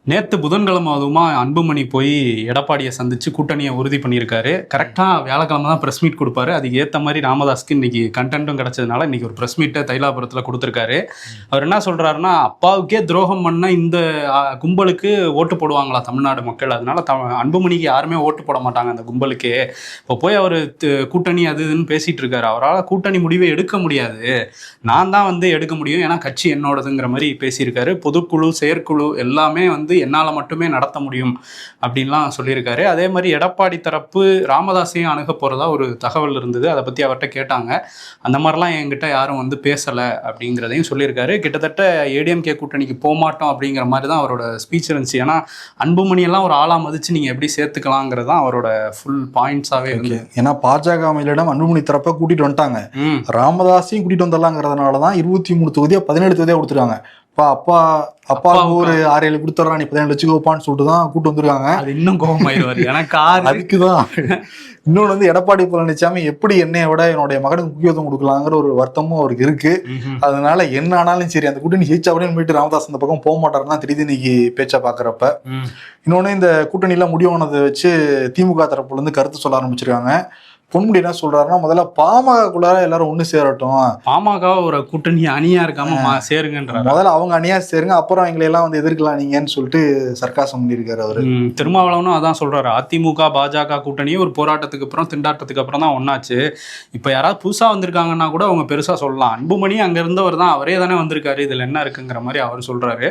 நேத்து புதன்கிழமை அதுவுமா அன்புமணி போய் எடப்பாடியை சந்திச்சு கூட்டணியை உறுதி பண்ணியிருக்காரு. கரெக்டா வியாழக்கிழமை தான் பிரஸ் மீட் கொடுப்பாரு. அதுக்கு ஏற்ற மாதிரி ராமதாஸ்க்கு இன்னைக்கு கண்டென்ட்டும் கிடைச்சதுனால இன்னைக்கு ஒரு பிரஸ் மீட்டை தைலாபுரத்தில் கொடுத்துருக்காரு. அவர் என்ன சொல்றாருன்னா, அப்பாவுக்கே துரோகம் பண்ண இந்த கும்பலுக்கு ஓட்டு போடுவாங்களா தமிழ்நாடு மக்கள், அதனால அன்புமணிக்கு யாருமே ஓட்டு போட மாட்டாங்க அந்த கும்பலுக்கு. இப்போ போய் அவர் கூட்டணி அது இதுன்னு பேசிட்டு இருக்காரு. அவரால் கூட்டணி முடிவை எடுக்க முடியாது, நான் தான் எடுக்க முடியும், ஏன்னா கட்சி என்னோடதுங்கிற மாதிரி பேசியிருக்காரு. பொதுக்குழு செயற்குழு எல்லாமே என்னால் மட்டுமே நடத்த முடியும் அப்படின்லாம் சொல்லியிருக்காரு. அதே மாதிரி எடப்பாடி தரப்பு ராமதாஸையும் அணுக போகிறதா ஒரு தகவல் இருந்தது. அதை பற்றி அவர்கிட்ட கேட்டாங்க. அந்த மாதிரிலாம் என்கிட்ட யாரும் பேசலை அப்படிங்கிறதையும் சொல்லியிருக்காரு. கிட்டத்தட்ட ஏடிஎம்கே கூட்டணிக்கு போகமாட்டோம் அப்படிங்கிற மாதிரி தான் அவரோட ஸ்பீச் இருந்துச்சு. ஏன்னா அன்புமணியெல்லாம் ஒரு ஆளாக மதித்து நீங்கள் எப்படி சேர்த்துக்கலாங்கிறது தான் அவரோட ஃபுல் பாயிண்ட்ஸாகவே இருக்கு. ஏன்னா பாஜக அமைச்சரிடம் அன்புமணி தரப்பை கூட்டிகிட்டு வந்துட்டாங்க, ராமதாஸையும் கூட்டிகிட்டு வந்துடலாங்கிறதுனால தான் 23 தொகுதியாக 17 தொகுதியாக கொடுத்துருக்காங்க. அப்பாவுக்கு ஒரு 6-7 கொடுத்துட்றான், நீ 17 வச்சுக்கோப்பான்னு சொல்லிட்டு தான் கூட்டு வந்துருக்காங்க. அது இன்னும் கோபமாயிருவாரு எனக்கு. அதுக்குதான் இன்னொன்று எடப்பாடி பழனிசாமி எப்படி என்னைய விட என்னுடைய மகனுக்கு முக்கியத்துவம் கொடுக்கலாங்கிற ஒரு வருத்தமும் அவருக்கு இருக்கு. அதனால என்ன ஆனாலும் சரி அந்த கூட்டணி ஜெயிச்சா அப்படின்னு போயிட்டு ராமதாஸ் அந்த பக்கம் போக மாட்டாருன்னா தெரியுது இன்னைக்கு பேச்சா பாக்குறப்ப. இன்னொன்னு இந்த கூட்டணி எல்லாம் முடிவானதை வச்சு திமுக தரப்புல இருந்து கருத்து சொல்ல ஆரம்பிச்சிருக்காங்க. பொன்முடி என்ன சொல்றாருன்னா, முதல்ல பாமகக்குள்ள எல்லாரும் ஒண்ணு சேரட்டும், பாமக ஒரு கூட்டணி அணியா இருக்காம சேருங்கன்ற, முதல்ல அவங்க அணியா சேருங்க, அப்புறம் எங்களை எல்லாம் எதிர்க்கலாம் நீங்கன்னு சொல்லிட்டு சர்க்காசம் பண்ணியிருக்காரு அவரு. திருமாவளவனும் அதான் சொல்றாரு. அதிமுக பாஜக கூட்டணியே ஒரு போராட்டத்துக்கு அப்புறம் திண்டாட்டத்துக்கு அப்புறம் தான் ஒன்னாச்சு. இப்ப யாராவது புதுசா வந்திருக்காங்கன்னா கூட அவங்க பெருசா சொல்லலாம். அன்புமணி அங்க இருந்தவர் தான், அவரே தானே வந்திருக்காரு, இதுல என்ன இருக்குங்கிற மாதிரி அவர் சொல்றாரு.